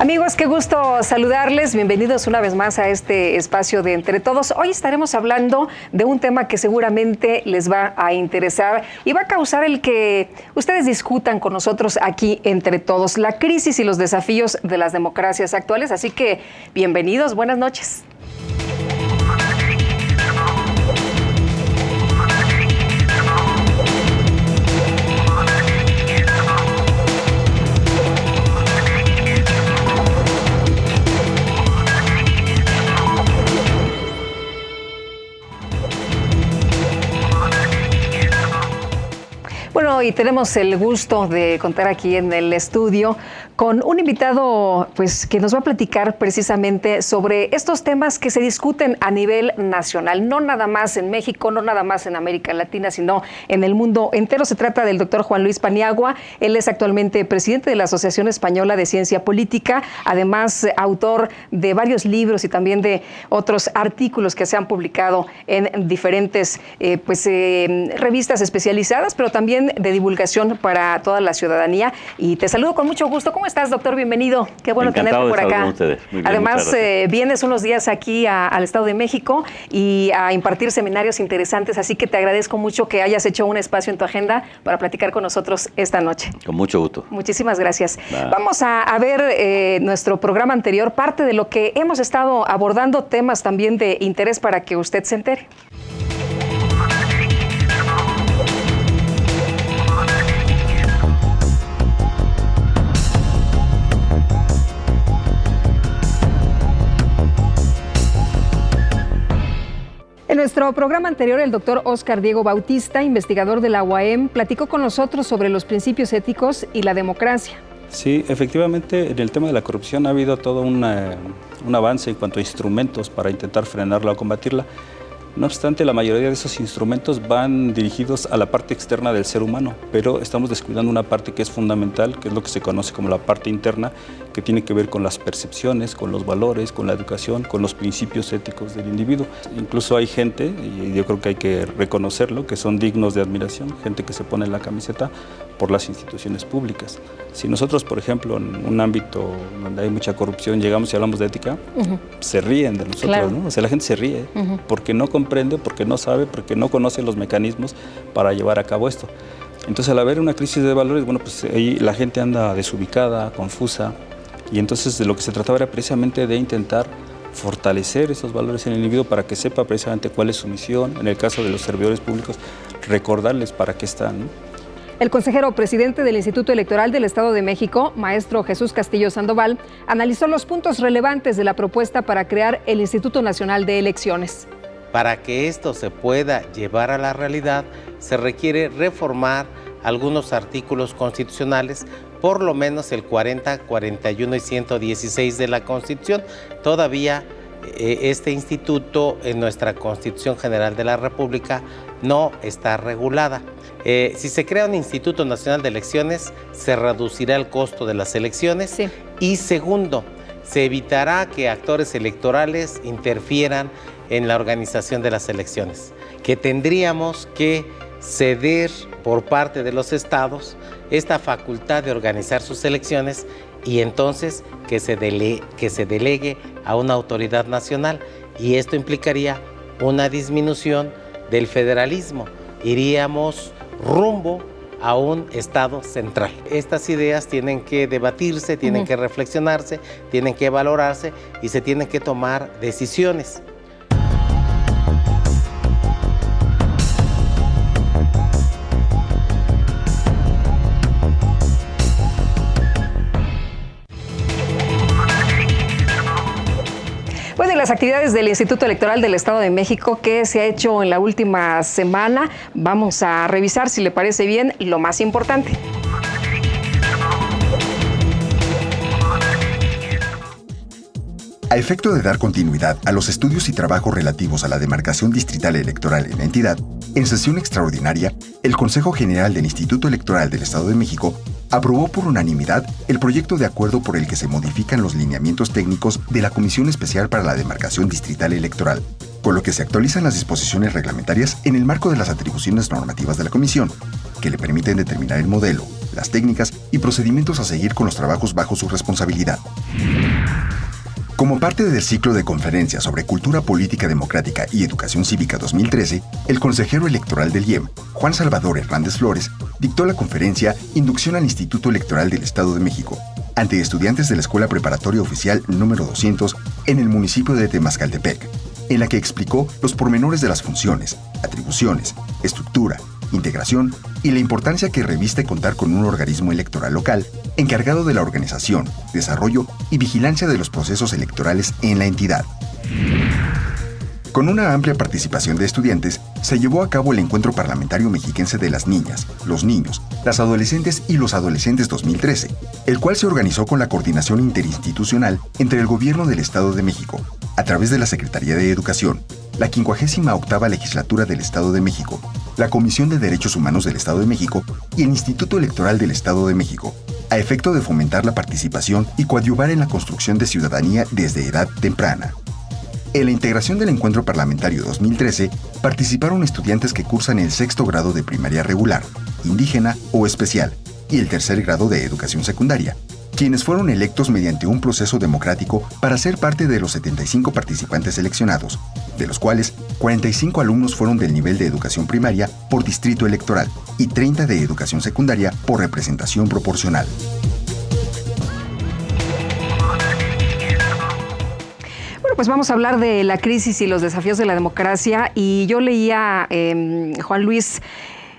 Amigos, qué gusto saludarles. Bienvenidos una vez más a este espacio de Entre Todos. Hoy estaremos hablando de un tema que seguramente les va a interesar y va a causar el que ustedes discutan con nosotros aquí Entre Todos, la crisis y los desafíos de las democracias actuales. Así que, bienvenidos, buenas noches. Bueno, y tenemos el gusto de contar aquí en el estudio con un invitado pues, que nos va a platicar precisamente sobre estos temas que se discuten a nivel nacional, no nada más en México, no nada más en América Latina, sino en el mundo entero. Se trata del doctor Juan Luis Paniagua. Él es actualmente presidente de la Asociación Española de Ciencia Política, además autor de varios libros y también de otros artículos que se han publicado en diferentes revistas especializadas, pero también de divulgación para toda la ciudadanía. Y te saludo con mucho gusto. ¿Cómo estás, doctor? Bienvenido. Qué bueno tenerte por acá. Ustedes. Muy bien, además, vienes unos días aquí al Estado de México y a impartir seminarios interesantes, así que te agradezco mucho que hayas hecho un espacio en tu agenda para platicar con nosotros esta noche. Con mucho gusto. Muchísimas gracias. Vamos a ver nuestro programa anterior, parte de lo que hemos estado abordando, temas también de interés para que usted se entere. En nuestro programa anterior, el doctor Óscar Diego Bautista, investigador de la UAM, platicó con nosotros sobre los principios éticos y la democracia. Sí, efectivamente, en el tema de la corrupción ha habido todo un avance en cuanto a instrumentos para intentar frenarla o combatirla. No obstante, la mayoría de esos instrumentos van dirigidos a la parte externa del ser humano, pero estamos descuidando una parte que es fundamental, que es lo que se conoce como la parte interna, que tiene que ver con las percepciones, con los valores, con la educación, con los principios éticos del individuo. Incluso hay gente, y yo creo que hay que reconocerlo, que son dignos de admiración, gente que se pone la camiseta por las instituciones públicas. Si nosotros, por ejemplo, en un ámbito donde hay mucha corrupción, llegamos y hablamos de ética, se ríen de nosotros, claro, ¿no? O sea, la gente se ríe porque no comprende, porque no sabe, porque no conoce los mecanismos para llevar a cabo esto. Entonces, al haber una crisis de valores, bueno, pues ahí la gente anda desubicada, confusa, y entonces de lo que se trataba era precisamente de intentar fortalecer esos valores en el individuo para que sepa precisamente cuál es su misión. En el caso de los servidores públicos, recordarles para qué están, ¿no? El consejero presidente del Instituto Electoral del Estado de México, maestro Jesús Castillo Sandoval, analizó los puntos relevantes de la propuesta para crear el Instituto Nacional de Elecciones. Para que esto se pueda llevar a la realidad, se requiere reformar algunos artículos constitucionales, por lo menos el 40, 41 y 116 de la Constitución. Todavía este instituto en nuestra Constitución General de la República no está regulada. Si se crea un Instituto Nacional de Elecciones, se reducirá el costo de las elecciones. Sí. Y segundo, se evitará que actores electorales interfieran en la organización de las elecciones, que tendríamos que ceder por parte de los estados esta facultad de organizar sus elecciones y entonces que se delegue a una autoridad nacional, y esto implicaría una disminución del federalismo. Iríamos rumbo a un Estado central. Estas ideas tienen que debatirse, tienen que reflexionarse, tienen que valorarse y se tienen que tomar decisiones. Bueno, y las actividades del Instituto Electoral del Estado de México, ¿qué se ha hecho en la última semana? Vamos a revisar, si le parece bien, lo más importante. A efecto de dar continuidad a los estudios y trabajos relativos a la demarcación distrital electoral en la entidad, en sesión extraordinaria, el Consejo General del Instituto Electoral del Estado de México aprobó por unanimidad el proyecto de acuerdo por el que se modifican los lineamientos técnicos de la Comisión Especial para la Demarcación Distrital Electoral, con lo que se actualizan las disposiciones reglamentarias en el marco de las atribuciones normativas de la Comisión, que le permiten determinar el modelo, las técnicas y procedimientos a seguir con los trabajos bajo su responsabilidad. Como parte del ciclo de conferencias sobre Cultura Política Democrática y Educación Cívica 2013, el consejero electoral del IEM, Juan Salvador Hernández Flores, dictó la conferencia Inducción al Instituto Electoral del Estado de México, ante estudiantes de la Escuela Preparatoria Oficial número 200 en el municipio de Temascaltepec, en la que explicó los pormenores de las funciones, atribuciones, estructura, integración y la importancia que reviste contar con un organismo electoral local encargado de la organización, desarrollo y vigilancia de los procesos electorales en la entidad. Con una amplia participación de estudiantes, se llevó a cabo el Encuentro Parlamentario Mexiquense de las Niñas, los Niños, las Adolescentes y los Adolescentes 2013, el cual se organizó con la coordinación interinstitucional entre el Gobierno del Estado de México, a través de la Secretaría de Educación, la 58ª Legislatura del Estado de México, la Comisión de Derechos Humanos del Estado de México y el Instituto Electoral del Estado de México, a efecto de fomentar la participación y coadyuvar en la construcción de ciudadanía desde edad temprana. En la integración del Encuentro Parlamentario 2013 participaron estudiantes que cursan el 6º grado de primaria regular, indígena o especial, y el 3er grado de educación secundaria, quienes fueron electos mediante un proceso democrático para ser parte de los 75 participantes seleccionados, de los cuales 45 alumnos fueron del nivel de educación primaria por distrito electoral y 30 de educación secundaria por representación proporcional. Bueno, pues vamos a hablar de la crisis y los desafíos de la democracia, y yo leía, Juan Luis,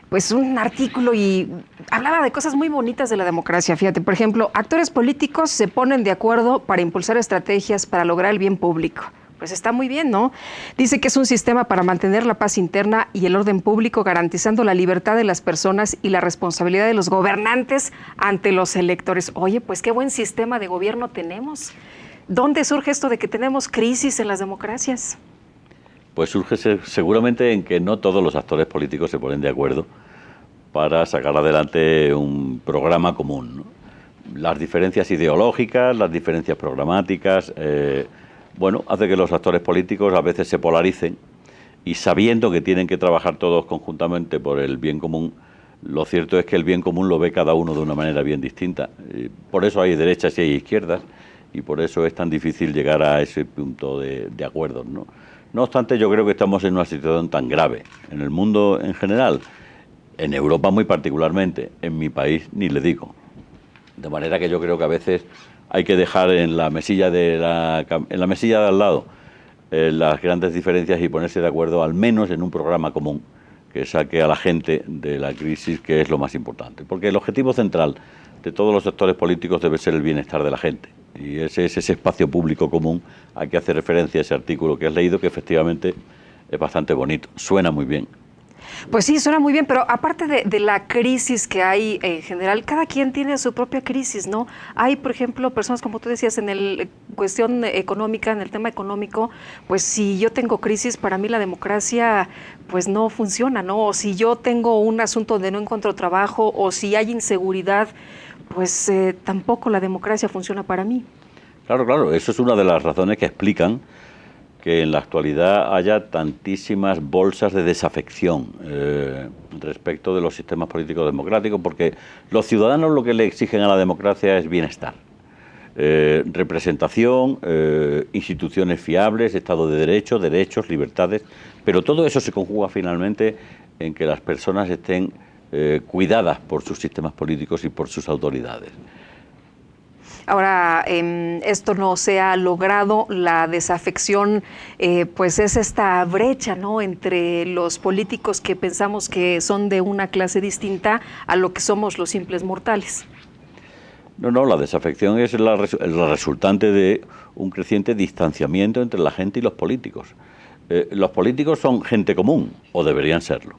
pues un artículo y hablaba de cosas muy bonitas de la democracia. Fíjate, por ejemplo, actores políticos se ponen de acuerdo para impulsar estrategias para lograr el bien público. Pues está muy bien, ¿no? Dice que es un sistema para mantener la paz interna y el orden público, garantizando la libertad de las personas y la responsabilidad de los gobernantes ante los electores. Oye, pues qué buen sistema de gobierno tenemos. ¿Dónde surge esto de que tenemos crisis en las democracias? Pues surge seguramente en que no todos los actores políticos se ponen de acuerdo para sacar adelante un programa común, ¿no? Las diferencias ideológicas, las diferencias programáticas, hace que los actores políticos a veces se polaricen, y sabiendo que tienen que trabajar todos conjuntamente por el bien común, lo cierto es que el bien común lo ve cada uno de una manera bien distinta. Por eso hay derechas y hay izquierdas, y por eso es tan difícil llegar a ese punto de acuerdos, ¿no? No obstante, yo creo que estamos en una situación tan grave en el mundo en general, en Europa muy particularmente, en mi país ni le digo. De manera que yo creo que a veces hay que dejar en la mesilla de al lado las grandes diferencias y ponerse de acuerdo al menos en un programa común que saque a la gente de la crisis, que es lo más importante. Porque el objetivo central de todos los sectores políticos debe ser el bienestar de la gente. Y ese es ese espacio público común a que hace referencia ese artículo que has leído, que efectivamente es bastante bonito, suena muy bien. Pues sí, suena muy bien, pero aparte de la crisis que hay en general, cada quien tiene su propia crisis, ¿no? Hay, por ejemplo, personas, como tú decías, en el cuestión económica, en el tema económico, pues si yo tengo crisis, para mí la democracia pues no funciona, ¿no? O si yo tengo un asunto donde no encuentro trabajo, o si hay inseguridad, pues tampoco la democracia funciona para mí. Claro, eso es una de las razones que explican que en la actualidad haya tantísimas bolsas de desafección respecto de los sistemas políticos democráticos, porque los ciudadanos lo que le exigen a la democracia es bienestar, representación, instituciones fiables, Estado de Derecho, derechos, libertades, pero todo eso se conjuga finalmente en que las personas estén cuidadas por sus sistemas políticos y por sus autoridades. Ahora, esto no se ha logrado, la desafección, pues es esta brecha, ¿no?, entre los políticos que pensamos que son de una clase distinta a lo que somos los simples mortales. No, la desafección es la resultante de un creciente distanciamiento entre la gente y los políticos. Los políticos son gente común, o deberían serlo.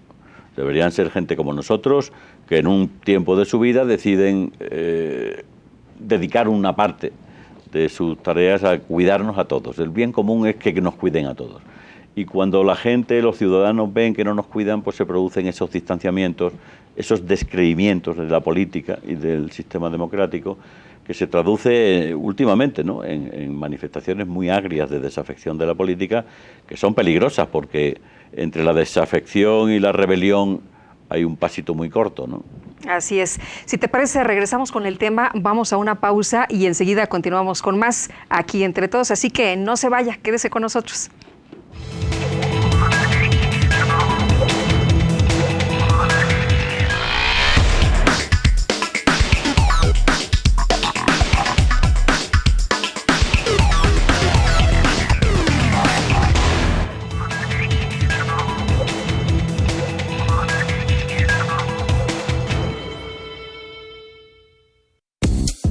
Deberían ser gente como nosotros, que en un tiempo de su vida deciden dedicar una parte de sus tareas a cuidarnos a todos. El bien común es que nos cuiden a todos. Y cuando la gente, los ciudadanos ven que no nos cuidan, pues se producen esos distanciamientos, esos descreimientos de la política y del sistema democrático, que se traduce últimamente, ¿no?, en manifestaciones muy agrias de desafección de la política, que son peligrosas, porque entre la desafección y la rebelión hay un pasito muy corto, ¿no? Así es. Si te parece, regresamos con el tema, vamos a una pausa y enseguida continuamos con más aquí entre todos. Así que no se vaya, quédese con nosotros.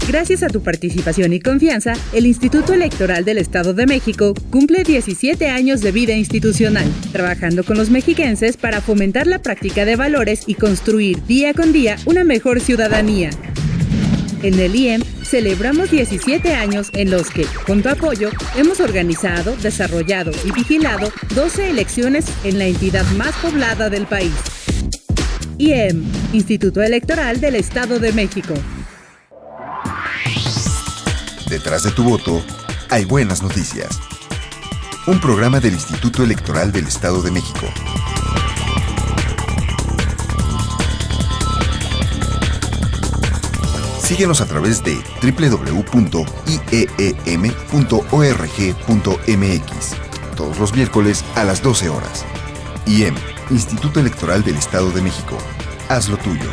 Gracias a tu participación y confianza, el Instituto Electoral del Estado de México cumple 17 años de vida institucional, trabajando con los mexiquenses para fomentar la práctica de valores y construir día con día una mejor ciudadanía. En el IEM celebramos 17 años en los que, con tu apoyo, hemos organizado, desarrollado y vigilado 12 elecciones en la entidad más poblada del país. IEM, Instituto Electoral del Estado de México. Detrás de tu voto, hay buenas noticias. Un programa del Instituto Electoral del Estado de México. Síguenos a través de www.ieem.org.mx. Todos los miércoles a las 12 horas. IEM, Instituto Electoral del Estado de México. Haz lo tuyo.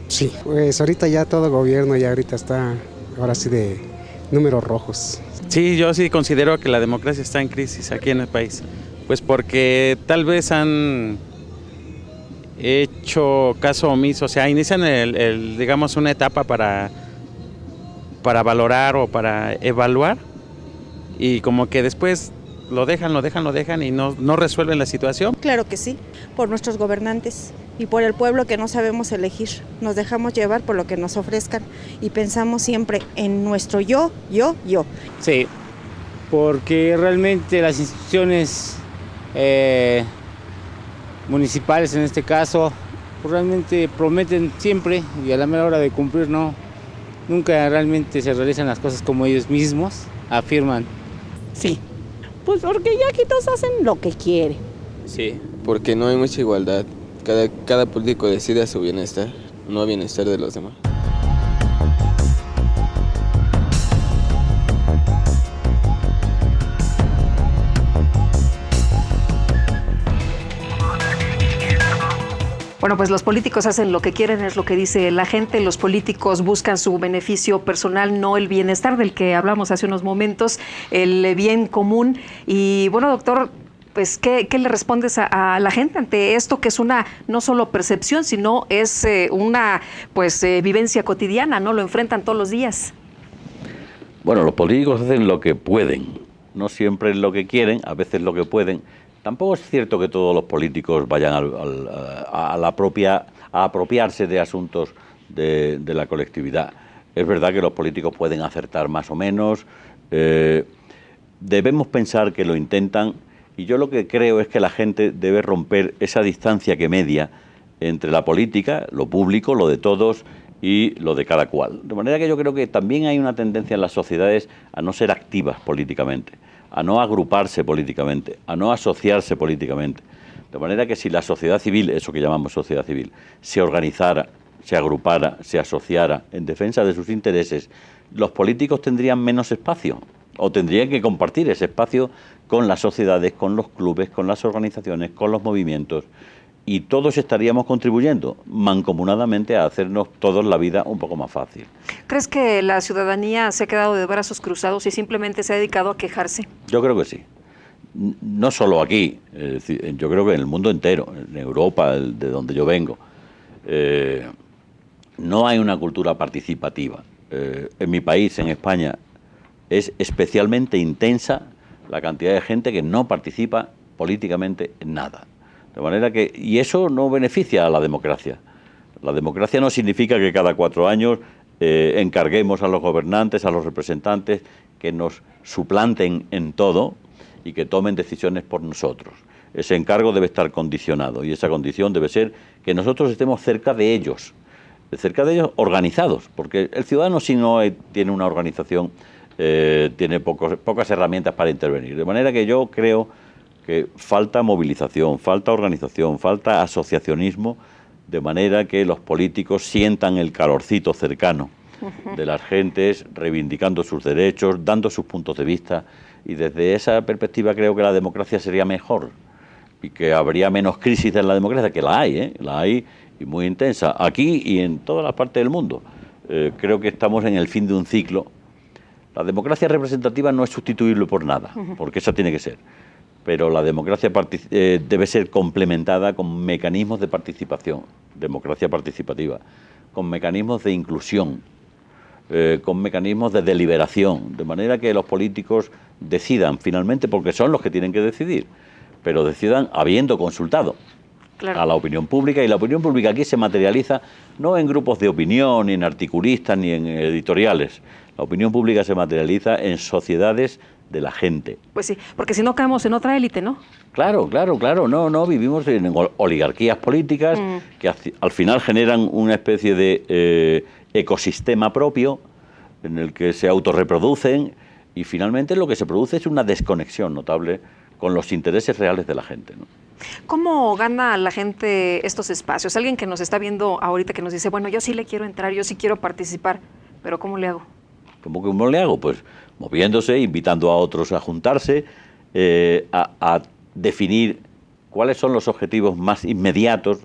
Sí, pues ahorita ya todo gobierno ya ahorita está, ahora sí, de números rojos. Sí, yo sí considero que la democracia está en crisis aquí en el país, pues porque tal vez han hecho caso omiso, o sea, inician digamos una etapa para valorar o para evaluar y como que después lo dejan y no resuelven la situación. Claro que sí, por nuestros gobernantes y por el pueblo que no sabemos elegir. Nos dejamos llevar por lo que nos ofrezcan y pensamos siempre en nuestro yo. Sí, porque realmente las instituciones municipales en este caso realmente prometen siempre y a la mera hora de cumplir nunca realmente se realizan las cosas como ellos mismos afirman. Sí, pues porque ya aquí todos hacen lo que quieren. Sí, porque no hay mucha igualdad. Cada político decide a su bienestar, no a bienestar de los demás. Bueno, pues los políticos hacen lo que quieren, es lo que dice la gente. Los políticos buscan su beneficio personal, no el bienestar del que hablamos hace unos momentos, el bien común. Y bueno, doctor, pues, ¿qué le respondes a la gente ante esto, que es una no solo percepción, sino es una vivencia cotidiana, ¿no? Lo enfrentan todos los días. Bueno, los políticos hacen lo que pueden, no siempre lo que quieren, a veces lo que pueden. Tampoco es cierto que todos los políticos vayan a apropiarse de asuntos de la colectividad. Es verdad que los políticos pueden acertar más o menos, debemos pensar que lo intentan. Y yo lo que creo es que la gente debe romper esa distancia que media entre la política, lo público, lo de todos y lo de cada cual. De manera que yo creo que también hay una tendencia en las sociedades a no ser activas políticamente, a no agruparse políticamente, a no asociarse políticamente. De manera que si la sociedad civil, eso que llamamos sociedad civil, se organizara, se agrupara, se asociara en defensa de sus intereses, los políticos tendrían menos espacio o tendrían que compartir ese espacio con las sociedades, con los clubes, con las organizaciones, con los movimientos, y todos estaríamos contribuyendo mancomunadamente a hacernos todos la vida un poco más fácil. ¿Crees que la ciudadanía se ha quedado de brazos cruzados y simplemente se ha dedicado a quejarse? Yo creo que sí. No solo aquí, yo creo que en el mundo entero, en Europa, de donde yo vengo, no hay una cultura participativa. En mi país, en España, es especialmente intensa la cantidad de gente que no participa políticamente en nada. De manera que, y eso no beneficia a la democracia, La democracia no significa que cada 4 años encarguemos a los gobernantes, a los representantes, que nos suplanten en todo y que tomen decisiones por nosotros. Ese encargo debe estar condicionado y esa condición debe ser que nosotros estemos cerca de ellos organizados, porque el ciudadano, si no tiene una organización, tiene pocas herramientas para intervenir. De manera que yo creo que falta movilización, falta organización, falta asociacionismo, de manera que los políticos sientan el calorcito cercano de las gentes, reivindicando sus derechos, dando sus puntos de vista, y desde esa perspectiva creo que la democracia sería mejor y que habría menos crisis en la democracia, que la hay y muy intensa, aquí y en todas las partes del mundo. Creo que estamos en el fin de un ciclo. La democracia representativa no es sustituible por nada, porque esa tiene que ser. Pero la democracia debe ser complementada con mecanismos de participación, democracia participativa, con mecanismos de inclusión, con mecanismos de deliberación, de manera que los políticos decidan finalmente, porque son los que tienen que decidir, pero decidan habiendo consultado a la opinión pública, y la opinión pública aquí se materializa no en grupos de opinión, ni en articulistas, ni en editoriales. La opinión pública se materializa en sociedades de la gente. Pues sí, porque si no caemos en otra élite, ¿no? Claro, no, vivimos en oligarquías políticas que al final generan una especie de ecosistema propio en el que se autorreproducen, y finalmente lo que se produce es una desconexión notable con los intereses reales de la gente, ¿no? ¿Cómo gana la gente estos espacios? Alguien que nos está viendo ahorita que nos dice, bueno, yo sí le quiero entrar, yo sí quiero participar, pero ¿cómo le hago? ¿Cómo le hago? Pues moviéndose, invitando a otros a juntarse, a definir cuáles son los objetivos más inmediatos,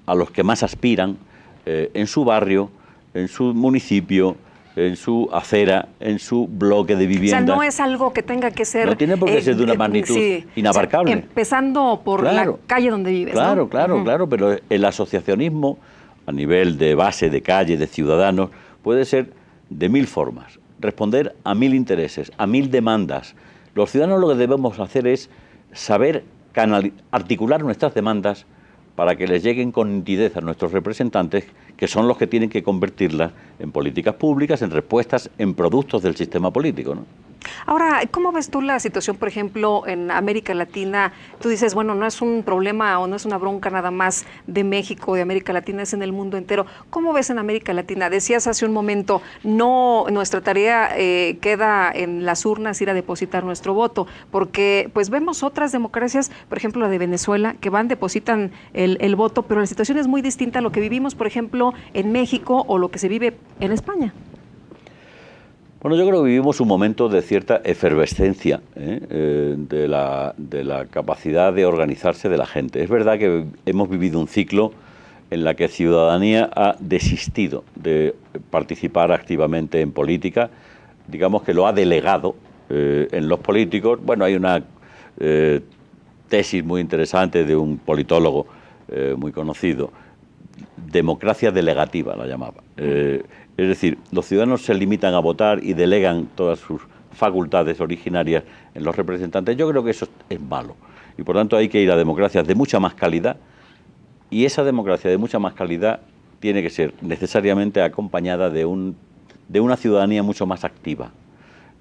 a los que más aspiran en su barrio, en su municipio, en su acera, en su bloque de vivienda. O sea, no es algo que tenga que ser... No tiene por qué ser de una magnitud inabarcable. O sea, empezando por la calle donde vives, Claro, ¿no? Pero el asociacionismo a nivel de base, de calle, de ciudadanos, puede ser de 1000 formas, responder a 1000 intereses, a 1000 demandas. Los ciudadanos lo que debemos hacer es saber articular nuestras demandas para que les lleguen con nitidez a nuestros representantes, que son los que tienen que convertirlas en políticas públicas, en respuestas, en productos del sistema político, ¿no? Ahora, ¿cómo ves tú la situación, por ejemplo, en América Latina? Tú dices, bueno, no es un problema o no es una bronca nada más de México, de América Latina, es en el mundo entero. ¿Cómo ves en América Latina? Decías hace un momento, no, nuestra tarea queda en las urnas ir a depositar nuestro voto, porque pues vemos otras democracias, por ejemplo la de Venezuela, que depositan el voto, pero la situación es muy distinta a lo que vivimos, por ejemplo, en México o lo que se vive en España. Bueno, yo creo que vivimos un momento de cierta efervescencia de la capacidad de organizarse de la gente. Es verdad que hemos vivido un ciclo en la que ciudadanía ha desistido de participar activamente en política, digamos que lo ha delegado en los políticos. Bueno, hay una tesis muy interesante de un politólogo muy conocido, democracia delegativa la llamaba. Es decir, los ciudadanos se limitan a votar y delegan todas sus facultades originarias en los representantes. Yo creo que eso es malo y por tanto hay que ir a democracias de mucha más calidad, y esa democracia de mucha más calidad tiene que ser necesariamente acompañada de una ciudadanía mucho más activa.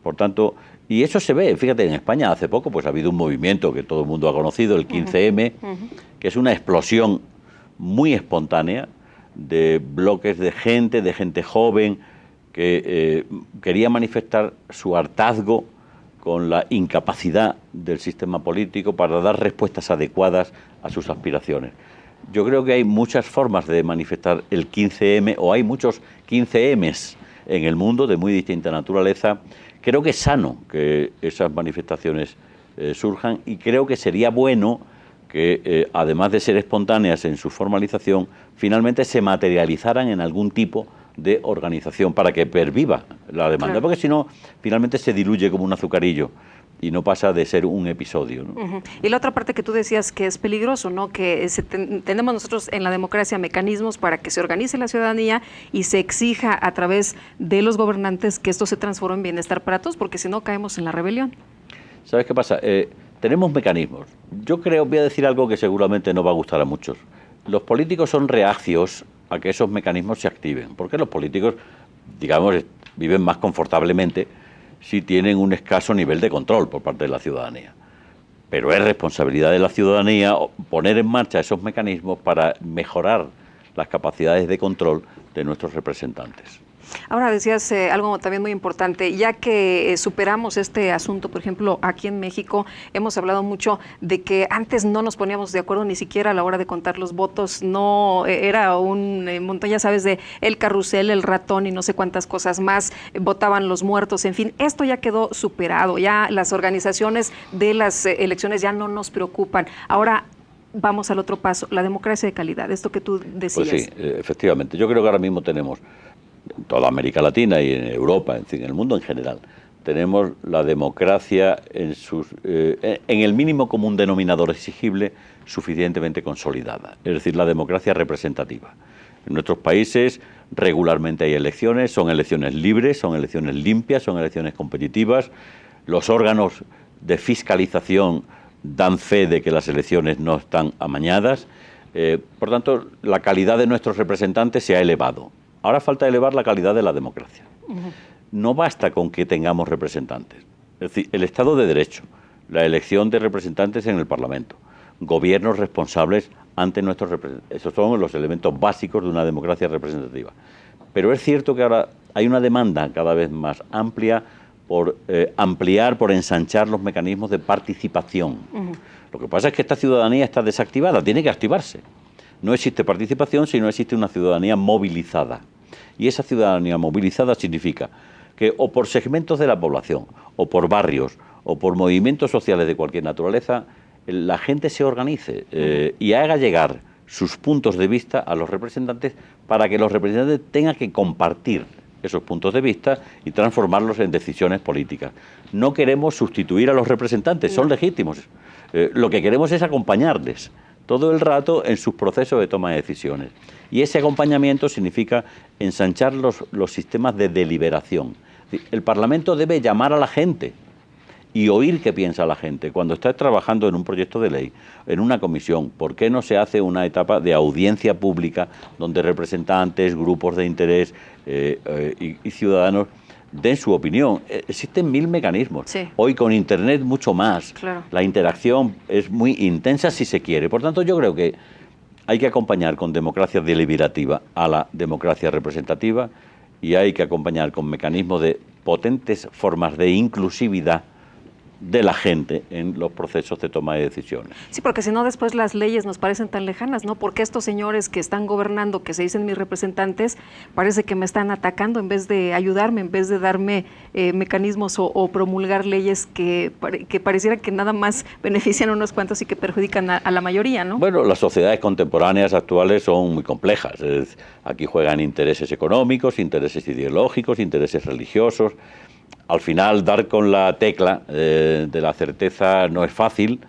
Por tanto, y eso se ve, fíjate, en España hace poco pues ha habido un movimiento que todo el mundo ha conocido, el 15M, que es una explosión muy espontánea de bloques de gente joven que quería manifestar su hartazgo con la incapacidad del sistema político para dar respuestas adecuadas a sus aspiraciones. Yo creo que hay muchas formas de manifestar el 15M, o hay muchos 15Ms en el mundo de muy distinta naturaleza. Creo que es sano que esas manifestaciones surjan, y creo que sería bueno que, además de ser espontáneas en su formalización, finalmente se materializaran en algún tipo de organización para que perviva la demanda, claro. Porque si no, finalmente se diluye como un azucarillo y no pasa de ser un episodio, ¿no? Y la otra parte que tú decías que es peligroso, ¿no? Que tenemos nosotros en la democracia mecanismos para que se organice la ciudadanía y se exija a través de los gobernantes que esto se transforme en bienestar para todos, porque si no caemos en la rebelión. ¿Sabes qué pasa? Tenemos mecanismos. Yo creo, voy a decir algo que seguramente no va a gustar a muchos. Los políticos son reacios a que esos mecanismos se activen, porque los políticos, digamos, viven más confortablemente si tienen un escaso nivel de control por parte de la ciudadanía. Pero es responsabilidad de la ciudadanía poner en marcha esos mecanismos para mejorar las capacidades de control de nuestros representantes. Ahora decías algo también muy importante, ya que superamos este asunto, por ejemplo, aquí en México hemos hablado mucho de que antes no nos poníamos de acuerdo ni siquiera a la hora de contar los votos, no era un montón, ya sabes, de el carrusel, el ratón y no sé cuántas cosas más, votaban los muertos, en fin, esto ya quedó superado, ya las organizaciones de las elecciones ya no nos preocupan. Ahora vamos al otro paso, la democracia de calidad, esto que tú decías. Pues sí, efectivamente, yo creo que ahora mismo tenemos en toda América Latina y en Europa, en fin, en el mundo en general, tenemos la democracia en el mínimo común denominador exigible suficientemente consolidada, es decir, la democracia representativa. En nuestros países regularmente hay elecciones, son elecciones libres, son elecciones limpias, son elecciones competitivas, los órganos de fiscalización dan fe de que las elecciones no están amañadas, por tanto, la calidad de nuestros representantes se ha elevado. Ahora falta elevar la calidad de la democracia. No basta con que tengamos representantes. Es decir, el Estado de Derecho, la elección de representantes en el Parlamento, gobiernos responsables ante nuestros representantes. Esos son los elementos básicos de una democracia representativa. Pero es cierto que ahora hay una demanda cada vez más amplia por ampliar, por ensanchar los mecanismos de participación. Lo que pasa es que esta ciudadanía está desactivada, tiene que activarse. No existe participación si no existe una ciudadanía movilizada. Y esa ciudadanía movilizada significa que o por segmentos de la población, o por barrios, o por movimientos sociales de cualquier naturaleza, la gente se organice y haga llegar sus puntos de vista a los representantes para que los representantes tengan que compartir esos puntos de vista y transformarlos en decisiones políticas. No queremos sustituir a los representantes, son legítimos. Lo que queremos es acompañarles todo el rato en sus procesos de toma de decisiones. Y ese acompañamiento significa ensanchar los sistemas de deliberación. El Parlamento debe llamar a la gente y oír qué piensa la gente. Cuando está trabajando en un proyecto de ley, en una comisión, ¿por qué no se hace una etapa de audiencia pública donde representantes, grupos de interés y ciudadanos den su opinión? Existen 1000 mecanismos. Sí. Hoy con Internet mucho más. Claro. La interacción es muy intensa si se quiere. Por tanto, yo creo que hay que acompañar con democracia deliberativa a la democracia representativa y hay que acompañar con mecanismos de potentes formas de inclusividad de la gente en los procesos de toma de decisiones. Sí, porque si no después las leyes nos parecen tan lejanas, ¿no? Porque estos señores que están gobernando, que se dicen mis representantes, parece que me están atacando en vez de ayudarme, en vez de darme mecanismos o promulgar leyes que pareciera que nada más benefician a unos cuantos y que perjudican a la mayoría, ¿no? Bueno, las sociedades contemporáneas actuales son muy complejas. Aquí juegan intereses económicos, intereses ideológicos, intereses religiosos. Al final, dar con la tecla de la certeza no es fácil,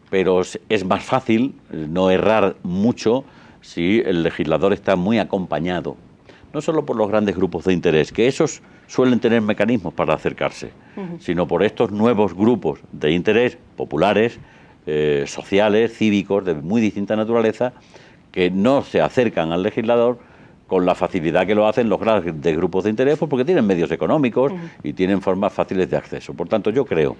pero es más fácil no errar mucho si el legislador está muy acompañado, no solo por los grandes grupos de interés, que esos suelen tener mecanismos para acercarse, sino por estos nuevos grupos de interés populares, sociales, cívicos, de muy distinta naturaleza, que no se acercan al legislador con la facilidad que lo hacen los grandes grupos de interés, porque tienen medios económicos y tienen formas fáciles de acceso. Por tanto, yo creo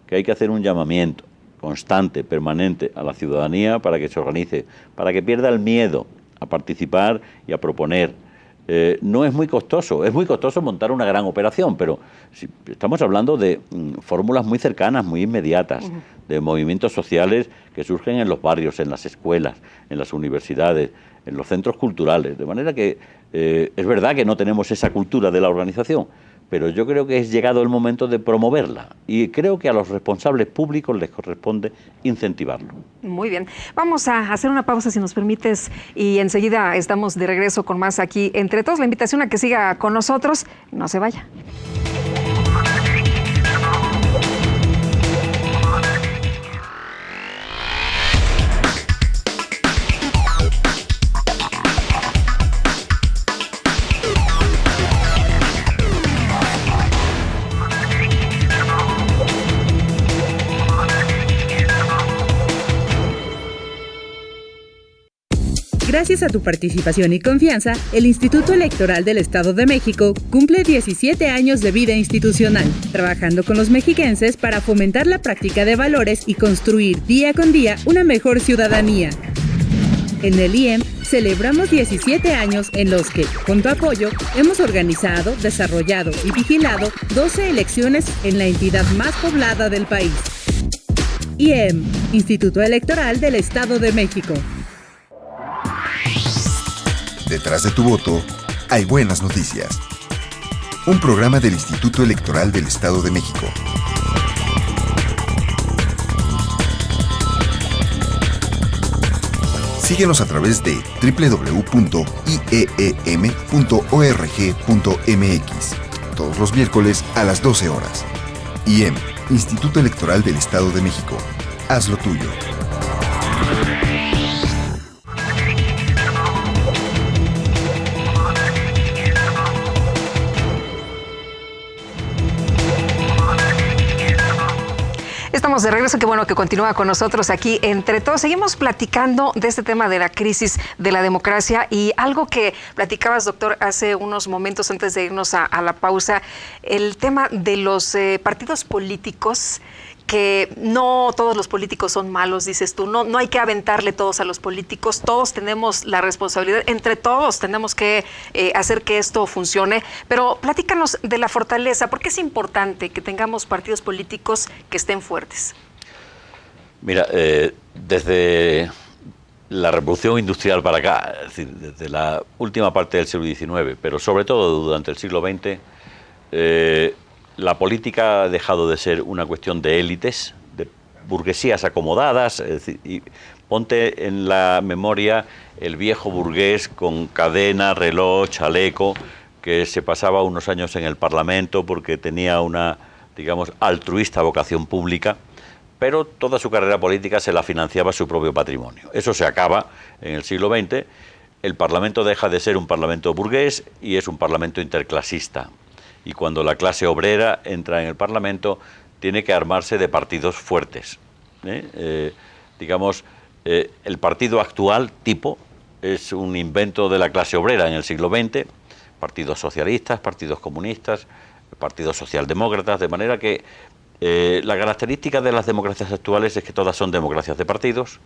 que hay que hacer un llamamiento constante, permanente a la ciudadanía para que se organice, para que pierda el miedo a participar y a proponer. No es muy costoso montar una gran operación, pero si estamos hablando de fórmulas muy cercanas, muy inmediatas, de movimientos sociales que surgen en los barrios, en las escuelas, en las universidades, en los centros culturales, de manera que es verdad que no tenemos esa cultura de la organización, pero yo creo que es llegado el momento de promoverla y creo que a los responsables públicos les corresponde incentivarlo. Muy bien, vamos a hacer una pausa si nos permites y enseguida estamos de regreso con más aquí Entre Todos. La invitación a que siga con nosotros, no se vaya. Gracias a tu participación y confianza, el Instituto Electoral del Estado de México cumple 17 años de vida institucional, trabajando con los mexiquenses para fomentar la práctica de valores y construir día con día una mejor ciudadanía. En el IEM celebramos 17 años en los que, con tu apoyo, hemos organizado, desarrollado y vigilado 12 elecciones en la entidad más poblada del país. IEM, Instituto Electoral del Estado de México. Detrás de tu voto, hay buenas noticias. Un programa del Instituto Electoral del Estado de México. Síguenos a través de www.ieem.org.mx todos los miércoles a las 12 horas. IEM, Instituto Electoral del Estado de México. Haz lo tuyo. Estamos de regreso, qué bueno que continúa con nosotros aquí Entre Todos. Seguimos platicando de este tema de la crisis de la democracia y algo que platicabas, doctor, hace unos momentos antes de irnos a la pausa, el tema de los partidos políticos, que no todos los políticos son malos, dices tú, no hay que aventarle todos a los políticos, todos tenemos la responsabilidad, entre todos tenemos que hacer que esto funcione, pero platícanos de la fortaleza, ¿por qué es importante que tengamos partidos políticos que estén fuertes? Mira, desde la revolución industrial para acá, es decir, desde la última parte del siglo XIX, pero sobre todo durante el siglo XX, la política ha dejado de ser una cuestión de élites, de burguesías acomodadas, es decir, y ponte en la memoria el viejo burgués con cadena, reloj, chaleco, que se pasaba unos años en el Parlamento porque tenía una, digamos, altruista vocación pública, pero toda su carrera política se la financiaba su propio patrimonio. Eso se acaba en el siglo XX, el Parlamento deja de ser un Parlamento burgués y es un Parlamento interclasista. Y cuando la clase obrera entra en el Parlamento, tiene que armarse de partidos fuertes. El partido actual, tipo, es un invento de la clase obrera en el siglo XX, partidos socialistas, partidos comunistas, partidos socialdemócratas, de manera que la característica de las democracias actuales es que todas son democracias de partidos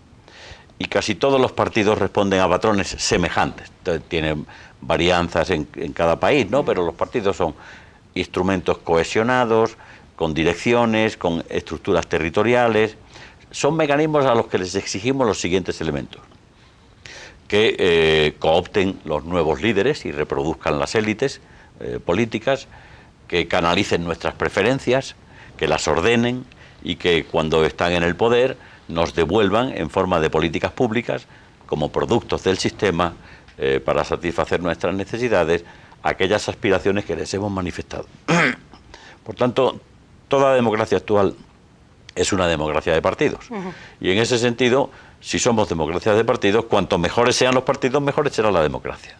y casi todos los partidos responden a patrones semejantes. Entonces, tienen varianzas en cada país, ¿no? Pero los partidos son instrumentos cohesionados, con direcciones, con estructuras territoriales. Son mecanismos a los que les exigimos los siguientes elementos: que coopten los nuevos líderes y reproduzcan las élites políticas, que canalicen nuestras preferencias, que las ordenen y que cuando están en el poder nos devuelvan en forma de políticas públicas como productos del sistema para satisfacer nuestras necesidades, aquellas aspiraciones que les hemos manifestado. Por tanto, toda democracia actual es una democracia de partidos. Y en ese sentido, si somos democracias de partidos, cuanto mejores sean los partidos, mejor será la democracia.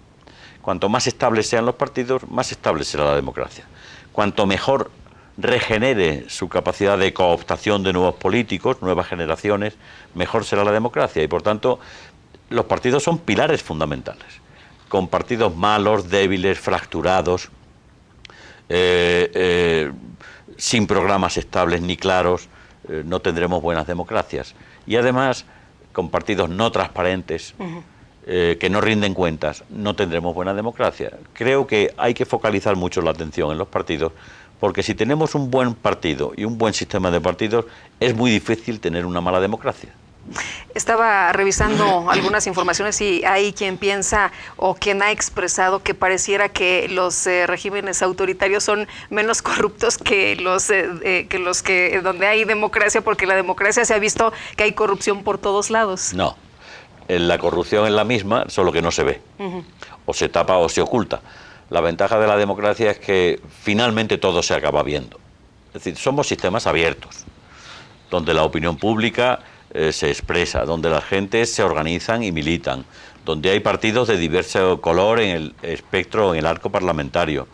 Cuanto más estables sean los partidos, más estable será la democracia. Cuanto mejor regenere su capacidad de cooptación de nuevos políticos, nuevas generaciones, mejor será la democracia. Y por tanto, los partidos son pilares fundamentales. Con partidos malos, débiles, fracturados, sin programas estables ni claros, no tendremos buenas democracias. Y además, con partidos no transparentes, que no rinden cuentas, no tendremos buena democracia. Creo que hay que focalizar mucho la atención en los partidos, porque si tenemos un buen partido y un buen sistema de partidos, es muy difícil tener una mala democracia. Estaba revisando algunas informaciones y hay quien piensa o quien ha expresado que pareciera que los regímenes autoritarios son menos corruptos que los que donde hay democracia, porque la democracia se ha visto que hay corrupción por todos lados. No, la corrupción es la misma, solo que no se ve, o se tapa o se oculta. La ventaja de la democracia es que finalmente todo se acaba viendo. Es decir, somos sistemas abiertos, donde la opinión pública se expresa, donde las gentes se organizan y militan, donde hay partidos de diverso color en el espectro, en el arco parlamentario,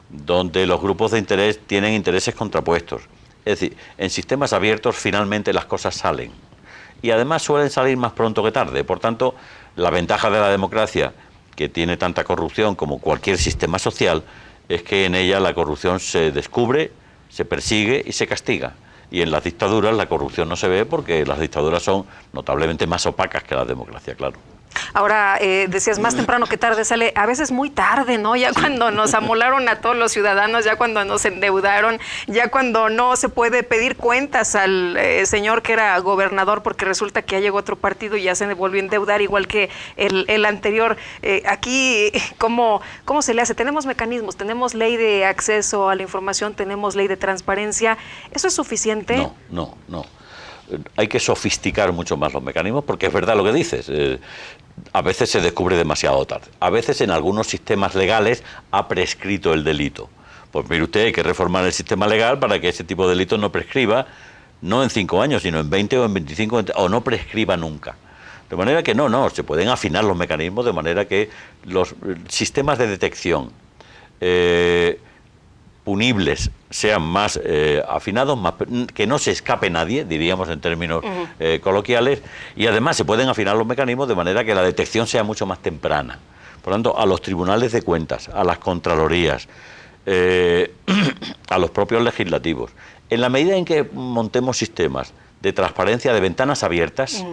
donde los grupos de interés tienen intereses contrapuestos. Es decir, en sistemas abiertos finalmente las cosas salen. Y además suelen salir más pronto que tarde. Por tanto, La ventaja de la democracia, que tiene tanta corrupción como cualquier sistema social, es que en ella la corrupción se descubre, se persigue y se castiga. Y en las dictaduras la corrupción no se ve porque las dictaduras son notablemente más opacas que la democracia, claro. Ahora, decías más temprano que tarde sale, a veces muy tarde, ¿no? Ya cuando nos amolaron a todos los ciudadanos, ya cuando nos endeudaron, ya cuando no se puede pedir cuentas al señor que era gobernador porque resulta que ya llegó otro partido y ya se volvió a endeudar igual que el anterior. Aquí, ¿cómo se le hace? Tenemos mecanismos, tenemos ley de acceso a la información, tenemos ley de transparencia. ¿Eso es suficiente? No. Hay que sofisticar mucho más los mecanismos porque es verdad lo que dices. A veces se descubre demasiado tarde. A veces en algunos sistemas legales ha prescrito el delito. Pues mire usted, hay que reformar el sistema legal para que ese tipo de delitos no prescriba, no en 5 años, sino en 20 o en 25, o no prescriba nunca. De manera que no, se pueden afinar los mecanismos de manera que los sistemas de detección punibles sean más afinados, que no se escape nadie, diríamos en términos coloquiales, y además se pueden afinar los mecanismos de manera que la detección sea mucho más temprana. Por lo tanto, a los tribunales de cuentas, a las contralorías, a los propios legislativos, en la medida en que montemos sistemas de transparencia, de ventanas abiertas,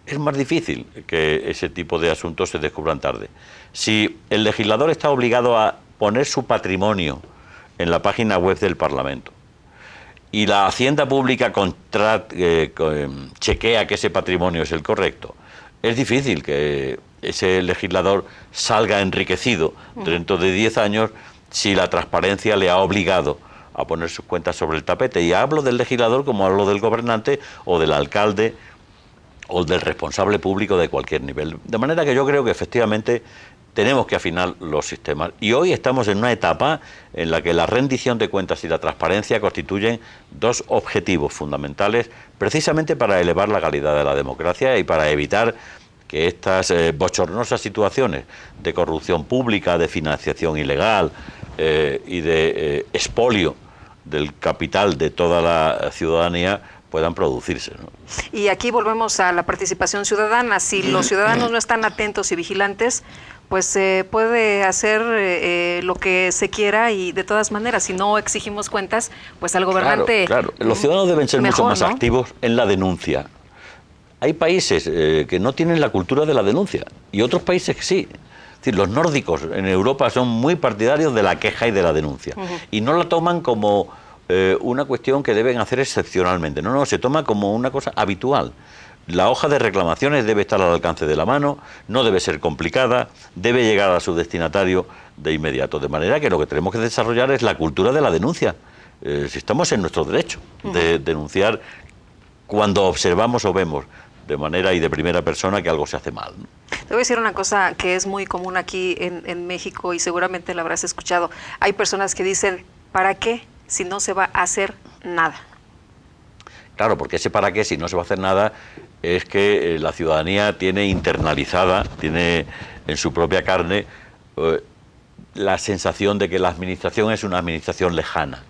es más difícil que ese tipo de asuntos se descubran tarde. Si el legislador está obligado a poner su patrimonio en la página web del Parlamento y la Hacienda Pública chequea que ese patrimonio es el correcto, es difícil que ese legislador salga enriquecido dentro de 10 años si la transparencia le ha obligado a poner sus cuentas sobre el tapete. Y hablo del legislador como hablo del gobernante o del alcalde o del responsable público de cualquier nivel. De manera que yo creo que efectivamente tenemos que afinar los sistemas. Y hoy estamos en una etapa en la que la rendición de cuentas y la transparencia constituyen dos objetivos fundamentales precisamente para elevar la calidad de la democracia y para evitar que estas bochornosas situaciones de corrupción pública, de financiación ilegal y de expolio del capital de toda la ciudadanía puedan producirse, ¿no? Y aquí volvemos a la participación ciudadana. Si los ciudadanos no están atentos y vigilantes, pues se puede hacer lo que se quiera y de todas maneras, si no exigimos cuentas, pues al gobernante... Claro. Los ciudadanos deben ser mejor, mucho más activos en la denuncia. Hay países que no tienen la cultura de la denuncia y otros países que sí. Es decir, los nórdicos en Europa son muy partidarios de la queja y de la denuncia y no la toman como una cuestión que deben hacer excepcionalmente. No, se toma como una cosa habitual. La hoja de reclamaciones debe estar al alcance de la mano, no debe ser complicada, debe llegar a su destinatario de inmediato. De manera que lo que tenemos que desarrollar es la cultura de la denuncia. Si estamos en nuestro derecho de denunciar cuando observamos o vemos de manera y de primera persona que algo se hace mal, ¿no? Te voy a decir una cosa que es muy común aquí en México y seguramente la habrás escuchado. Hay personas que dicen, ¿para qué si no se va a hacer nada? Claro, porque ese para qué si no se va a hacer nada es que la ciudadanía tiene internalizada, tiene en su propia carne la sensación de que la administración es una administración lejana,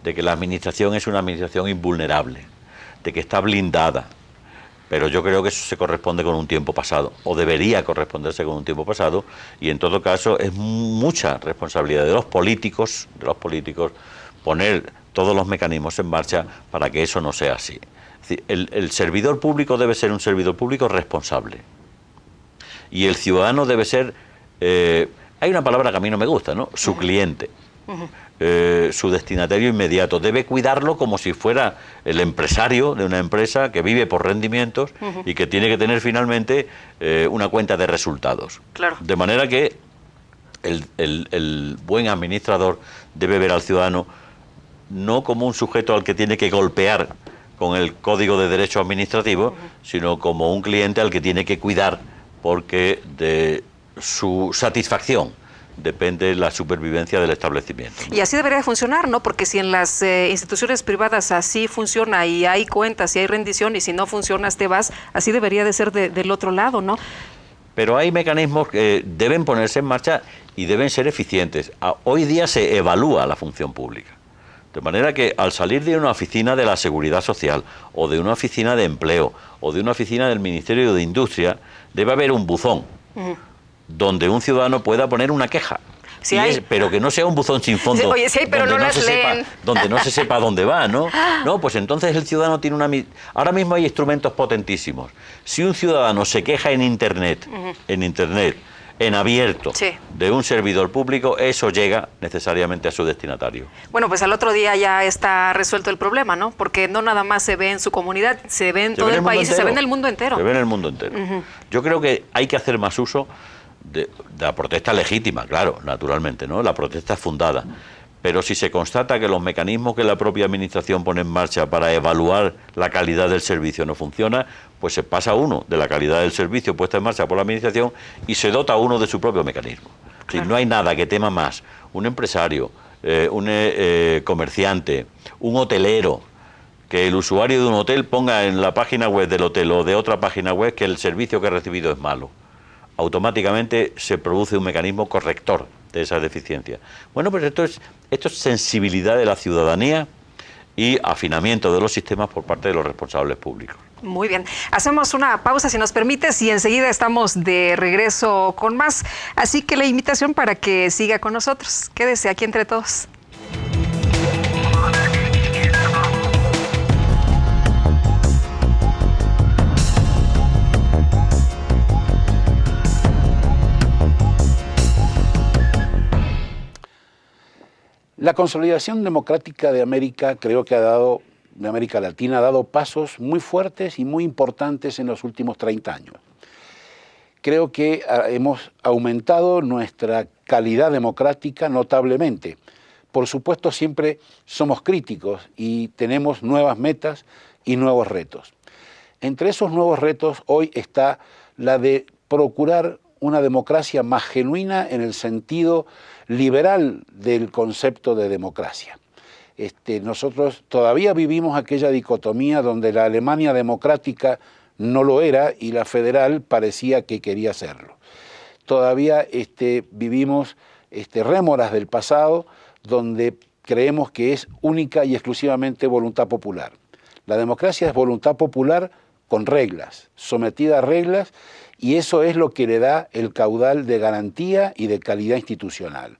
de que la administración es una administración invulnerable, de que está blindada. Pero yo creo que eso se corresponde con un tiempo pasado, o debería corresponderse con un tiempo pasado, y en todo caso es mucha responsabilidad de los políticos poner todos los mecanismos en marcha para que eso no sea así. Es decir, el servidor público debe ser un servidor público responsable. Y el ciudadano debe ser, hay una palabra que a mí no me gusta, ¿no? Su cliente. Su destinatario inmediato. Debe cuidarlo como si fuera el empresario de una empresa que vive por rendimientos y que tiene que tener finalmente una cuenta de resultados. Claro. De manera que el buen administrador debe ver al ciudadano no como un sujeto al que tiene que golpear con el Código de Derecho Administrativo, sino como un cliente al que tiene que cuidar porque de su satisfacción depende la supervivencia del establecimiento, ¿no? Y así debería funcionar, ¿no? Porque si en las instituciones privadas así funciona y hay cuentas y hay rendición y si no funcionas te vas, así debería de ser del otro lado, ¿no? Pero hay mecanismos que deben ponerse en marcha y deben ser eficientes. Hoy día se evalúa la función pública. De manera que al salir de una oficina de la Seguridad Social, o de una oficina de empleo, o de una oficina del Ministerio de Industria, debe haber un buzón donde un ciudadano pueda poner una queja. Sí, pero que no sea un buzón sin fondo. Oye, sí hay, pero no las leen. Donde no se sepa dónde va, ¿no? No, pues entonces el ciudadano tiene una... Ahora mismo hay instrumentos potentísimos. Si un ciudadano se queja en Internet, en abierto, de un servidor público, eso llega necesariamente a su destinatario. Bueno, pues al otro día ya está resuelto el problema, ¿no? Porque no nada más se ve en su comunidad, se ve en todo el país y se ve en el mundo entero. Se ve en el mundo entero. Yo creo que hay que hacer más uso de la protesta legítima, claro, naturalmente, ¿no? La protesta es fundada. Pero si se constata que los mecanismos que la propia Administración pone en marcha para evaluar la calidad del servicio no funciona, pues se pasa uno de la calidad del servicio puesta en marcha por la Administración y se dota uno de su propio mecanismo. Es decir, no hay nada que tema más un empresario, un comerciante, un hotelero, que el usuario de un hotel ponga en la página web del hotel o de otra página web que el servicio que ha recibido es malo. Automáticamente se produce un mecanismo corrector de esa deficiencia. Bueno, pues esto es sensibilidad de la ciudadanía y afinamiento de los sistemas por parte de los responsables públicos. Muy bien. Hacemos una pausa, si nos permites, y enseguida estamos de regreso con más. Así que la invitación para que siga con nosotros. Quédese aquí entre todos. La consolidación democrática de América, creo que de América Latina, ha dado pasos muy fuertes y muy importantes en los últimos 30 años. Creo que hemos aumentado nuestra calidad democrática notablemente. Por supuesto, siempre somos críticos y tenemos nuevas metas y nuevos retos. Entre esos nuevos retos hoy está la de procurar una democracia más genuina en el sentido liberal del concepto de democracia. Nosotros todavía vivimos aquella dicotomía donde la Alemania democrática no lo era y la federal parecía que quería serlo. Todavía vivimos rémoras del pasado donde creemos que es única y exclusivamente voluntad popular. La democracia es voluntad popular con reglas, sometida a reglas, y eso es lo que le da el caudal de garantía y de calidad institucional.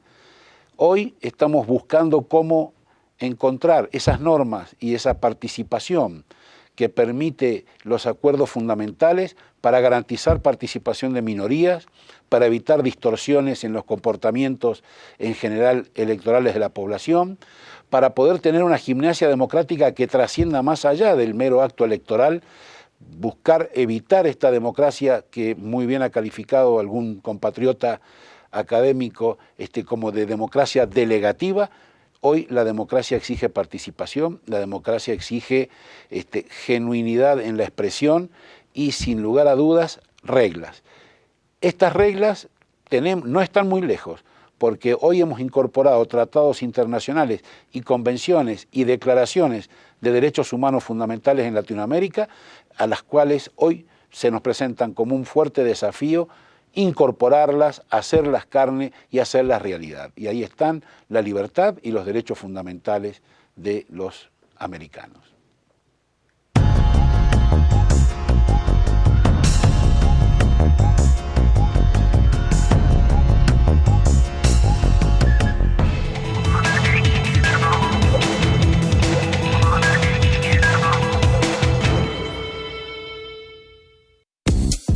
Hoy estamos buscando cómo encontrar esas normas y esa participación que permite los acuerdos fundamentales para garantizar participación de minorías, para evitar distorsiones en los comportamientos en general electorales de la población, para poder tener una gimnasia democrática que trascienda más allá del mero acto electoral, buscar evitar esta democracia que muy bien ha calificado algún compatriota académico como de democracia delegativa. Hoy la democracia exige participación, la democracia exige genuinidad en la expresión y, sin lugar a dudas, reglas. Estas reglas no están muy lejos, porque hoy hemos incorporado tratados internacionales y convenciones y declaraciones de derechos humanos fundamentales en Latinoamérica, a las cuales hoy se nos presentan como un fuerte desafío incorporarlas, hacerlas carne y hacerlas realidad. Y ahí están la libertad y los derechos fundamentales de los americanos.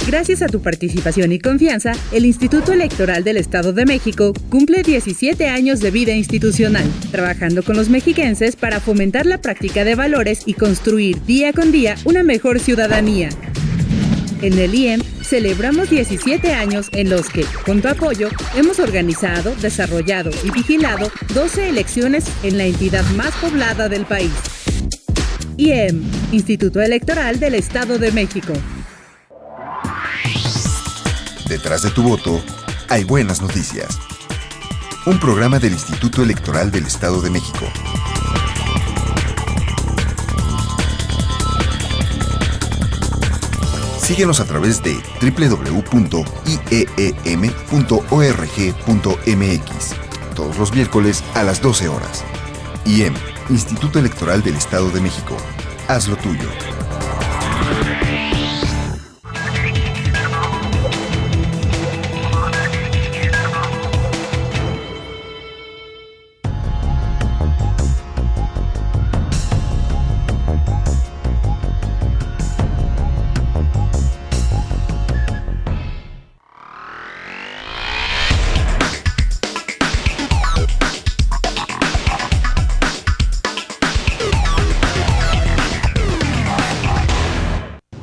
Gracias a tu participación y confianza, el Instituto Electoral del Estado de México cumple 17 años de vida institucional, trabajando con los mexiquenses para fomentar la práctica de valores y construir día con día una mejor ciudadanía. En el IEM celebramos 17 años en los que, con tu apoyo, hemos organizado, desarrollado y vigilado 12 elecciones en la entidad más poblada del país. IEM, Instituto Electoral del Estado de México. Detrás de tu voto, hay buenas noticias. Un programa del Instituto Electoral del Estado de México. Síguenos a través de www.ieem.org.mx todos los miércoles a las 12 horas. IEM, Instituto Electoral del Estado de México. Haz lo tuyo.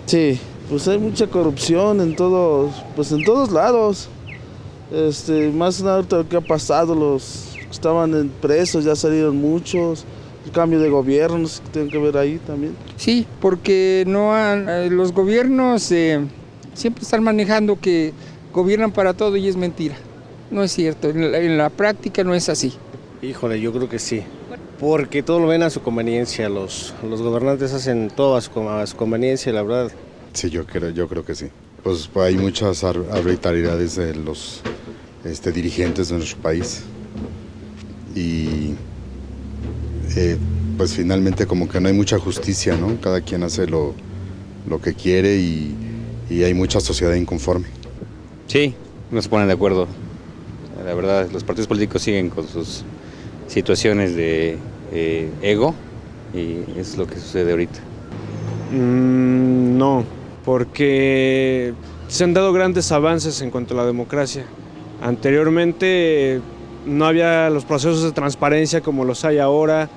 Sí, pues hay mucha corrupción en todos lados. Más nada ahorita lo que ha pasado, los que estaban presos ya salieron muchos, el cambio de gobierno, no sé qué tiene que ver ahí también. Sí, porque los gobiernos siempre están manejando que gobiernan para todo y es mentira. No es cierto, en la práctica no es así. Híjole, yo creo que sí, porque todo lo ven a su conveniencia, los gobernantes hacen todo a su conveniencia, la verdad. Sí, yo creo que sí. Pues hay muchas arbitrariedades de los dirigentes de nuestro país y pues finalmente como que no hay mucha justicia, ¿no? Cada quien hace lo que quiere y hay mucha sociedad inconforme. Sí, no se ponen de acuerdo. La verdad, los partidos políticos siguen con sus situaciones de ego y es lo que sucede ahorita. No, porque se han dado grandes avances en cuanto a la democracia. Anteriormente no había los procesos de transparencia como los hay ahora,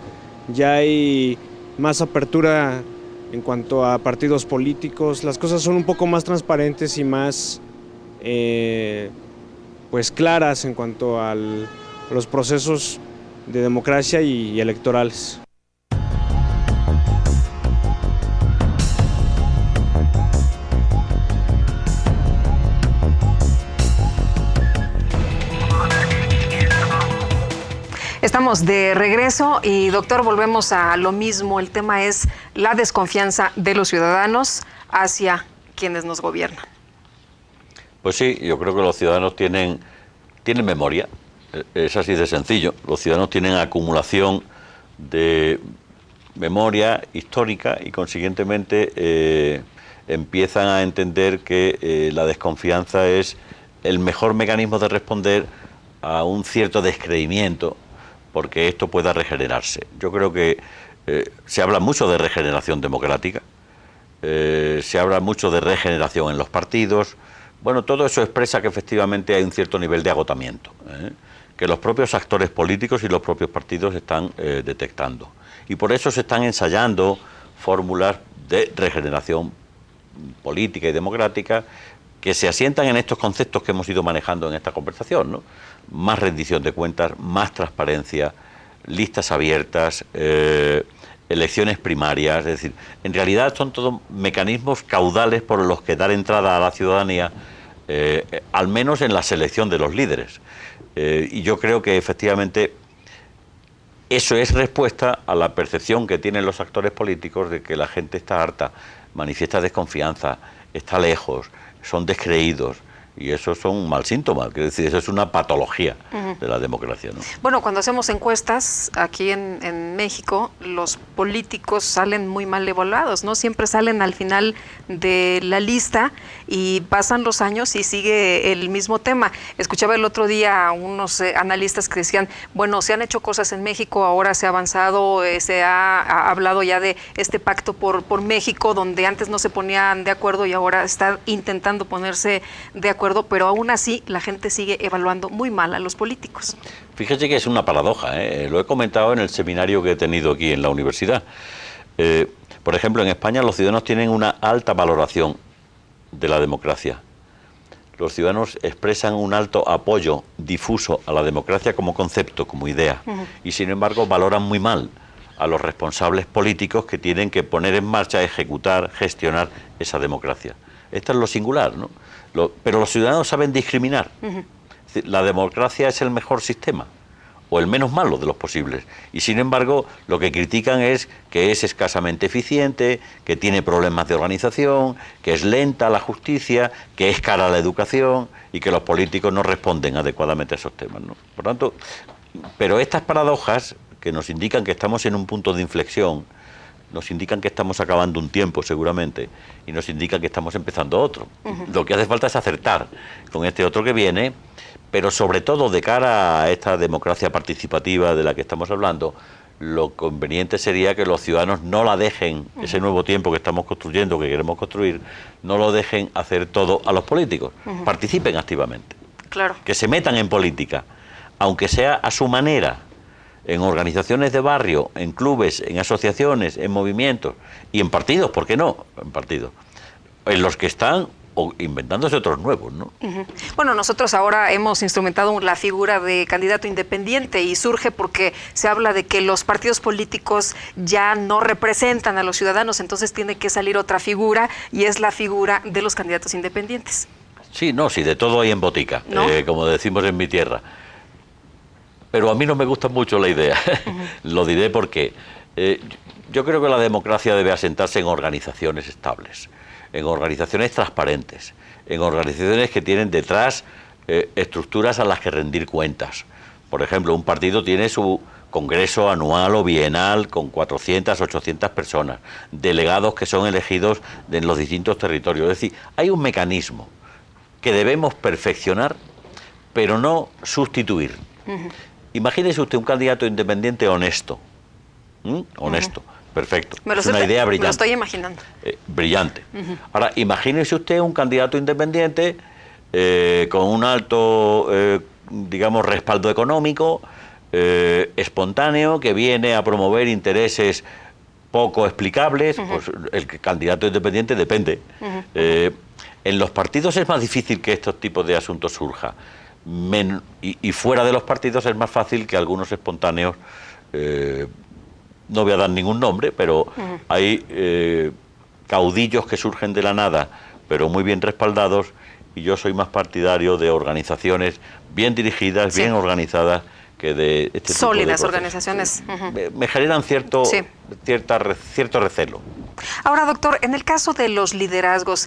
ya hay más apertura en cuanto a partidos políticos, las cosas son un poco más transparentes y más pues claras en cuanto a los procesos de democracia y electorales. Estamos de regreso y, doctor, volvemos a lo mismo. El tema es la desconfianza de los ciudadanos hacia quienes nos gobiernan. Pues sí, yo creo que los ciudadanos tienen memoria, es así de sencillo. Los ciudadanos tienen acumulación de memoria histórica y, consiguientemente, empiezan a entender que la desconfianza es el mejor mecanismo de responder a un cierto descreimiento, porque esto pueda regenerarse. Yo creo que se habla mucho de regeneración democrática, se habla mucho de regeneración en los partidos. Bueno, todo eso expresa que efectivamente hay un cierto nivel de agotamiento, que los propios actores políticos y los propios partidos están detectando. Y por eso se están ensayando fórmulas de regeneración política y democrática que se asientan en estos conceptos que hemos ido manejando en esta conversación, ¿no? Más rendición de cuentas, más transparencia, listas abiertas, elecciones primarias, es decir, en realidad son todos mecanismos caudales por los que dar entrada a la ciudadanía, al menos en la selección de los líderes. Y yo creo que efectivamente eso es respuesta a la percepción que tienen los actores políticos de que la gente está harta, manifiesta desconfianza, está lejos, son descreídos. Y eso son un mal síntoma, es decir, eso es una patología de la democracia, ¿no? Bueno, cuando hacemos encuestas aquí en México, los políticos salen muy mal evaluados, ¿no? Siempre salen al final de la lista y pasan los años y sigue el mismo tema. Escuchaba el otro día a unos analistas que decían, bueno, se han hecho cosas en México, ahora se ha avanzado, se ha hablado ya de este pacto por México, donde antes no se ponían de acuerdo y ahora está intentando ponerse de acuerdo, pero aún así la gente sigue evaluando muy mal a los políticos. Fíjese que es una paradoja, lo he comentado en el seminario que he tenido aquí en la universidad. Por ejemplo, en España los ciudadanos tienen una alta valoración de la democracia. Los ciudadanos expresan un alto apoyo difuso a la democracia como concepto, como idea, y sin embargo valoran muy mal a los responsables políticos que tienen que poner en marcha, ejecutar, gestionar esa democracia. Esto es lo singular, ¿no? Pero los ciudadanos saben discriminar. Es decir, la democracia es el mejor sistema, o el menos malo de los posibles. Y sin embargo, lo que critican es que es escasamente eficiente, que tiene problemas de organización, que es lenta la justicia, que es cara la educación y que los políticos no responden adecuadamente a esos temas, ¿no? Por tanto, pero estas paradojas que nos indican que estamos en un punto de inflexión, nos indican que estamos acabando un tiempo seguramente y nos indican que estamos empezando otro. Lo que hace falta es acertar con este otro que viene, pero sobre todo de cara a esta democracia participativa de la que estamos hablando, lo conveniente sería que los ciudadanos no la dejen, ese nuevo tiempo que estamos construyendo, que queremos construir, no lo dejen hacer todo a los políticos. Participen activamente. Claro. Que se metan en política, aunque sea a su manera, en organizaciones de barrio, en clubes, en asociaciones, en movimientos y en partidos, ¿por qué no? En partidos, en los que están o inventándose otros nuevos, ¿no? Bueno, nosotros ahora hemos instrumentado la figura de candidato independiente y surge porque se habla de que los partidos políticos ya no representan a los ciudadanos, entonces tiene que salir otra figura y es la figura de los candidatos independientes. Sí, no, sí, de todo hay en botica, ¿no? Como decimos en mi tierra. Pero a mí no me gusta mucho la idea. Lo diré porque yo creo que la democracia debe asentarse en organizaciones estables, en organizaciones transparentes, en organizaciones que tienen detrás estructuras a las que rendir cuentas. Por ejemplo, un partido tiene su congreso anual o bienal con 400, 800 personas, delegados que son elegidos en los distintos territorios. Es decir, hay un mecanismo que debemos perfeccionar, pero no sustituir. Imagínese usted un candidato independiente honesto. Honesto, perfecto. Es una idea brillante. Me lo estoy imaginando. Brillante. Ahora, imagínese usted un candidato independiente con un alto, digamos, respaldo económico, espontáneo, que viene a promover intereses poco explicables. Pues el candidato independiente depende. En los partidos es más difícil que estos tipos de asuntos surjan. Y fuera de los partidos es más fácil que algunos espontáneos, no voy a dar ningún nombre, pero hay caudillos que surgen de la nada, pero muy bien respaldados, y yo soy más partidario de organizaciones bien dirigidas, bien organizadas, que de este sólidas tipo de organizaciones. Me generan cierto recelo. Ahora, doctor, en el caso de los liderazgos,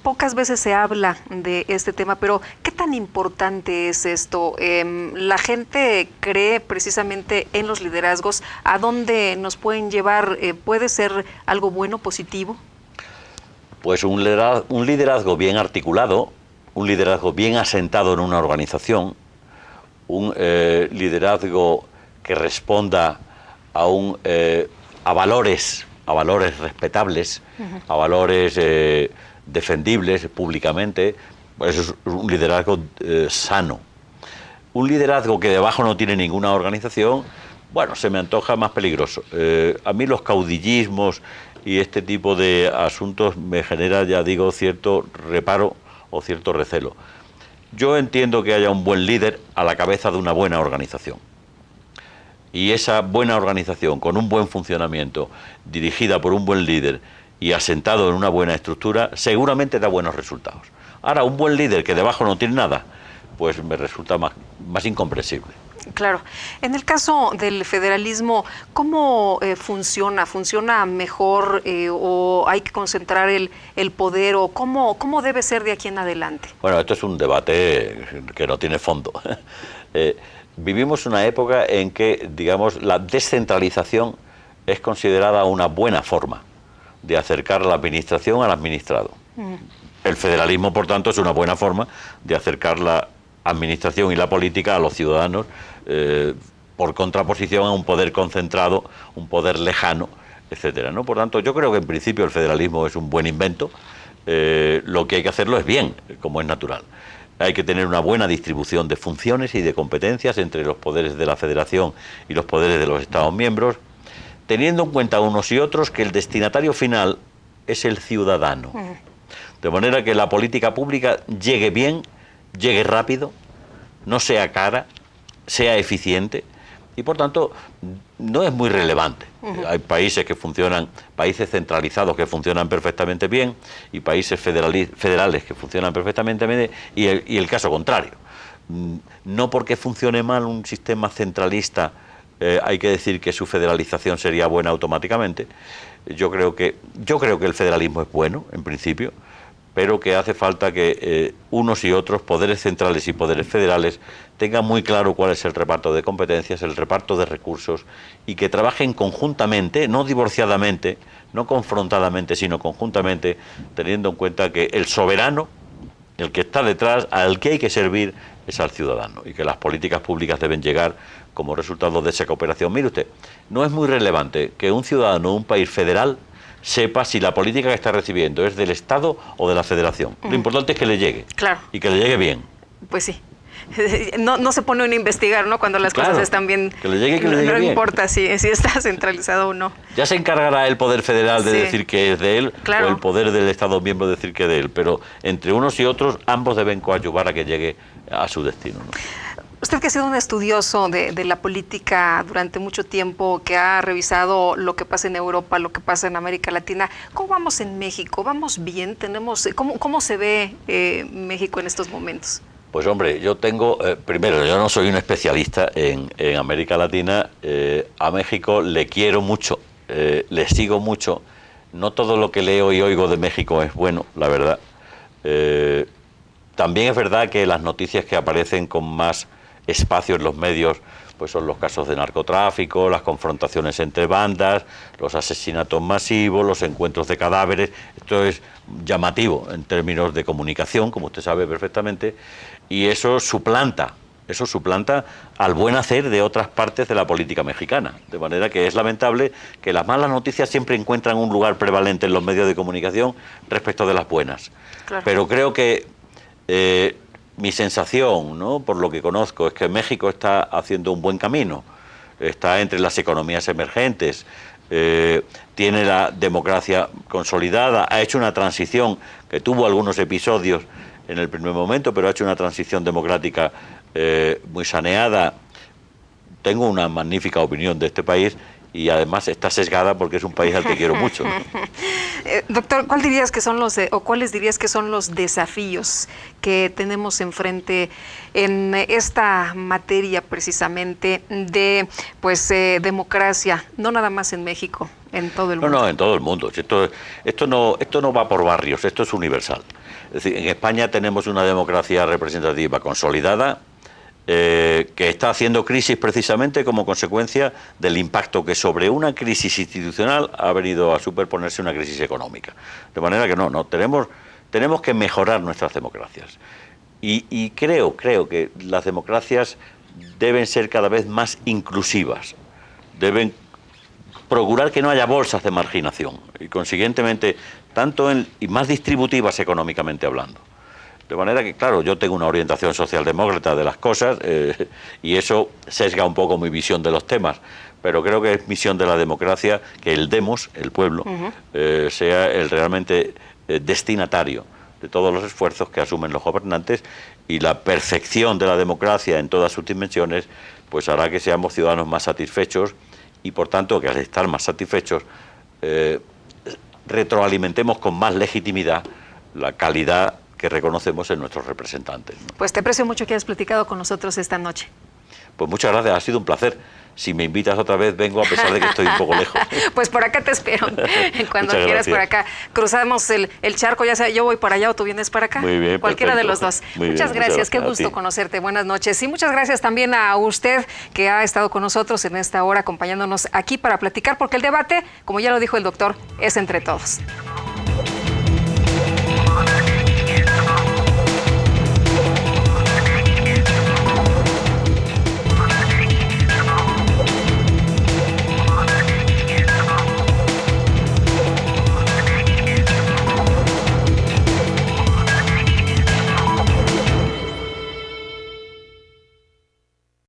pocas veces se habla de este tema, pero ¿qué tan importante es esto? ¿La gente cree precisamente en los liderazgos? ¿A dónde nos pueden llevar? ¿Puede ser algo bueno, positivo? Pues un liderazgo bien articulado, un liderazgo bien asentado en una organización, un liderazgo que responda a valores respetables, a valores defendibles públicamente, pues eso es un liderazgo sano. Un liderazgo que debajo no tiene ninguna organización, bueno, se me antoja más peligroso. A mí los caudillismos y este tipo de asuntos me genera, ya digo, cierto reparo o cierto recelo. Yo entiendo que haya un buen líder a la cabeza de una buena organización. Y esa buena organización, con un buen funcionamiento, dirigida por un buen líder y asentado en una buena estructura, seguramente da buenos resultados. Ahora, un buen líder que debajo no tiene nada, pues me resulta más incomprensible. Claro. En el caso del federalismo, ¿cómo funciona? ¿Funciona mejor o hay que concentrar el poder? ¿O cómo debe ser de aquí en adelante? Bueno, esto es un debate que no tiene fondo. Vivimos una época en que, digamos, la descentralización es considerada una buena forma de acercar la administración al administrado. El federalismo, por tanto, es una buena forma de acercar la administración y la política a los ciudadanos, por contraposición a un poder concentrado, un poder lejano, etcétera, ¿no? Por tanto, yo creo que en principio el federalismo es un buen invento. Lo que hay que hacerlo es bien, como es natural. Hay que tener una buena distribución de funciones y de competencias entre los poderes de la Federación y los poderes de los Estados miembros, teniendo en cuenta unos y otros que el destinatario final es el ciudadano. De manera que la política pública llegue bien, llegue rápido, no sea cara, sea eficiente y por tanto no es muy relevante. Hay países que funcionan, países centralizados que funcionan perfectamente bien y países federales que funcionan perfectamente bien y el caso contrario. No porque funcione mal un sistema centralista hay que decir que su federalización sería buena automáticamente. Yo creo que el federalismo es bueno en principio, pero que hace falta que unos y otros, poderes centrales y poderes federales, tengan muy claro cuál es el reparto de competencias, el reparto de recursos, y que trabajen conjuntamente, no divorciadamente, no confrontadamente, sino conjuntamente, teniendo en cuenta que el soberano, el que está detrás, al que hay que servir, es al ciudadano, y que las políticas públicas deben llegar como resultado de esa cooperación. Mire usted, no es muy relevante que un ciudadano de un país federal sepa si la política que está recibiendo es del Estado o de la Federación. Lo importante es que le llegue. Claro. Y que le llegue bien. Pues sí. No se pone uno a investigar, ¿no? Cuando las cosas están bien. Que le llegue, que le llegue no bien. importa si está centralizado o no. Ya se encargará el Poder Federal de decir que es de él, o el Poder del Estado miembro de decir que es de él. Pero entre unos y otros, ambos deben coadyuvar a que llegue a su destino, ¿no? Usted, que ha sido un estudioso de la política durante mucho tiempo, que ha revisado lo que pasa en Europa, lo que pasa en América Latina, ¿cómo vamos en México? ¿Vamos bien? ¿Cómo se ve México en estos momentos? Pues hombre, yo tengo, primero, yo no soy un especialista en América Latina. A México le quiero mucho, le sigo mucho. No todo lo que leo y oigo de México es bueno, la verdad. También es verdad que las noticias que aparecen con más espacio en los medios pues son los casos de narcotráfico, las confrontaciones entre bandas, los asesinatos masivos, los encuentros de cadáveres. Esto es llamativo en términos de comunicación, como usted sabe perfectamente, y eso suplanta al buen hacer de otras partes de la política mexicana. De manera que es lamentable que las malas noticias siempre encuentran un lugar prevalente en los medios de comunicación respecto de las buenas. Claro. Pero creo que mi sensación, ¿no?, por lo que conozco, es que México está haciendo un buen camino, está entre las economías emergentes, tiene la democracia consolidada, ha hecho una transición que tuvo algunos episodios en el primer momento, pero ha hecho una transición democrática muy saneada. Tengo una magnífica opinión de este país y además está sesgada porque es un país al que quiero mucho, ¿no? Doctor, ¿cuáles dirías que son los desafíos que tenemos enfrente en esta materia precisamente de democracia, no nada más en México, en todo el mundo? No, en todo el mundo. Esto no va por barrios, esto es universal. Es decir, en España tenemos una democracia representativa consolidada, que está haciendo crisis precisamente como consecuencia del impacto que sobre una crisis institucional ha venido a superponerse una crisis económica. De manera que tenemos que mejorar nuestras democracias. Y creo que las democracias deben ser cada vez más inclusivas, deben procurar que no haya bolsas de marginación y consiguientemente y más distributivas económicamente hablando. De manera que, claro, yo tengo una orientación socialdemócrata de las cosas y eso sesga un poco mi visión de los temas, pero creo que es misión de la democracia que el demos, el pueblo, sea el realmente destinatario de todos los esfuerzos que asumen los gobernantes, y la perfección de la democracia en todas sus dimensiones pues hará que seamos ciudadanos más satisfechos y, por tanto, que al estar más satisfechos retroalimentemos con más legitimidad la calidad que reconocemos en nuestros representantes, ¿no? Pues te aprecio mucho que hayas platicado con nosotros esta noche. Pues muchas gracias, ha sido un placer. Si me invitas otra vez, vengo, a pesar de que estoy un poco lejos. Pues por acá te espero, cuando quieras por acá. Cruzamos el charco, ya sea yo voy para allá o tú vienes para acá. Muy bien, cualquiera perfecto. de los dos. Muchas gracias, qué gusto conocerte. Buenas noches. Y muchas gracias también a usted que ha estado con nosotros en esta hora acompañándonos aquí para platicar, porque el debate, como ya lo dijo el doctor, es entre todos.